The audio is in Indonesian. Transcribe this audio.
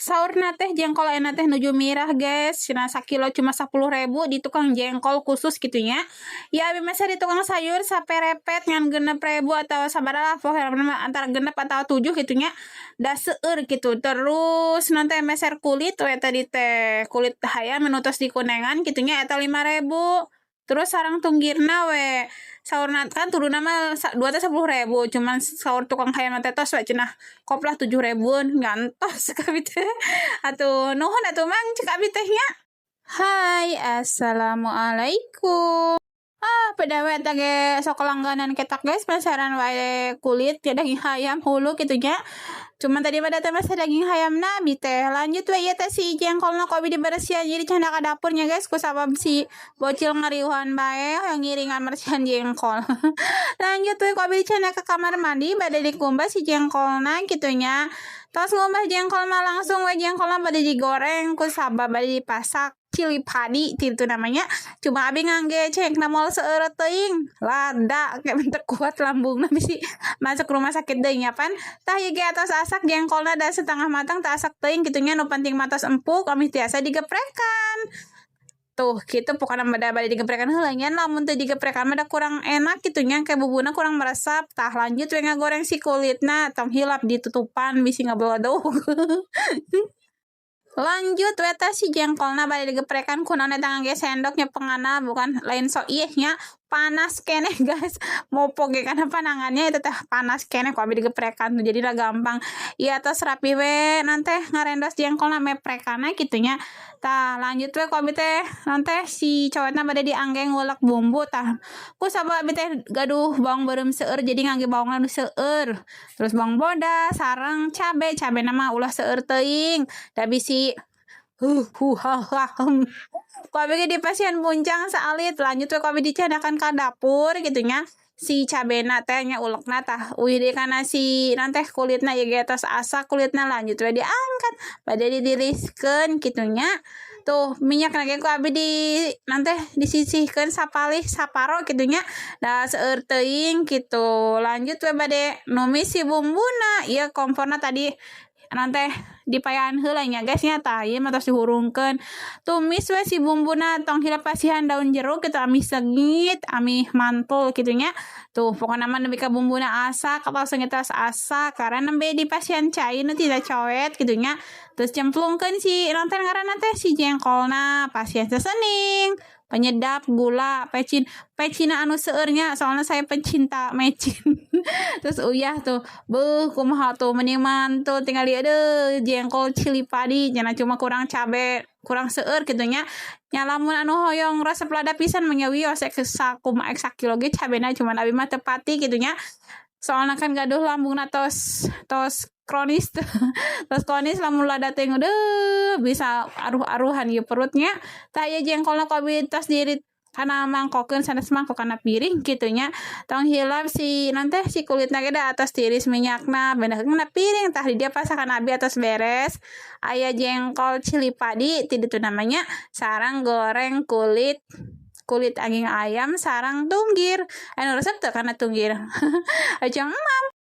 Saurna teh jengkol enak teh nuju mirah guys, cenah sakilo cuma 10.000 di tukang jengkol khusus gitunya. Ya abi masa di tukang sayur saperepet ngan 6.000 atau sabaraha pokoknya antara 6 atau 7 gitunya. Da seueur gitu. Terus nanti meser kulit we tadi teh kulit hayam menutus di kunengan gitunya eta 5.000. Terus sarang tunggirna we saurna kan turunna mah 2 teh 10.000 cuman saur tukang hayam teh tos we cenah koplah 7.000 ngantos kabeh teh. Atuh nuhun atuh mang cek abi teh nya. Hai, assalamualaikum. Pedawe eta ge sok langganan ketak guys penasaran wae kulit ya daging hayam hulu gitu nya. Cuman tadi pada teh masa daging hayam nabi teh. Lanjut we ieu teh si jengkolna ku abi diberesihan jadi cenah ka dapurnya guys ku sabab si bocil ngariuhan bae yang ngiringan bersihan jengkol. Lanjut we ku abi cenah ke kamar mandi bade dikumbah si jengkolna kitu nya. Tos ngumbah jengkol mah langsung we jengkolna bade digoreng ku sabab bade dipasak cili padi itu namanya. Cuma abi ngangge cek na moal seueur teuing lada kayak bentuk kuat lambungna bisi masuk rumah sakit deui nya pan. Tah ieu ge atos asak jengkolna da setengah matang tah asak teuing kitu nya nu penting matos empuk kami tiasa digeprekan. Tuh gitu pokoknya bade digeprekan heula nya lamun teu digeprekan mah da kurang enak kitu nya kayak bubuna kurang meresap. Tah lanjut we ngagoreng si kulitna tong hilap ditutupan bisi ngablodog. Lanjut we teh si jengkolna bade digeprekan kunaon eta ngangge sendok nyepengana bukan lain so ieu nya panas keneh guys mopo ge kana panangannya itu teh panas keneh ku abi digeprekan jadi da gampang ieu tos rapi we nanti ngarendos jengkolna meprekana kitu nya. Tah lanjut we ku abi teh nanti si cowetna bade diangge ngulek bumbu tah ku sabab abi teh gaduh bawang beureum seueur jadi ngangge bawangna nu seueur terus bawang bodas sareng cabe nama ulah seueur teuing da bisi ku abi ge dipasihan buncang saalit. Lanjut we ku abi dicanakan ka dapur gitu nya si cabena teh nya ulekna tah uih deui kana si nanti kulitna ieu ge tos asak kulitna lanjut we diangkat bade didiriskeun kitu nya. Tuh minyak lagi ku abi di nanti disisihkeun sapalih saparo kitu nya da seueur teuing gitu. Lanjut we bade numis si bumbuna ieu komporna tadi nanti dipayahan heula nya guys nya tah ieu mah tos dihurungkeun. Tumis we si bumbuna tong hilap pasihan daun jeruk kitu ami segit ami mantul kitu nya. Tuh pokona mah nepi ka bumbuna asak atau seungeus asak karena nembe dipasihan cai nu tidak coet kitu nya. Terus cemplungkeun si nanti ngaranna teh si jengkolna pasihan sesening penyedap gula pecina anu seueurnya soalnya saya pencinta mecin. Terus uyah tuh beuh kumaha tuh mending mantul tinggal ieu deuh jengkol cili padi cenah cuma kurang cabe kurang seueur kitu nya. Nya lamun anu hoyong resep lada pisan mah nya wios sakumaha sakilo ge cabena cuman abi mah teu pati kitu nya. Soalnya kan gaduh lambungna tos kronis tos kronis lamun lada teh deuh bisa aruh-aruhan ieu perutnya. Tah ieu jengkolna ku abi tos diirit kana mangkokeun sanes mangkok kana piring kitu nya. Tong hilap si nanti si kulitna ge da atos tiris minyakna beuneukeun na piring tah di dia pasakan abi atos beres. Aya jengkol cili padi ti ditu namanya sarang goreng kulit daging ayam sarang tunggir anu resep teu kana tunggir. Acang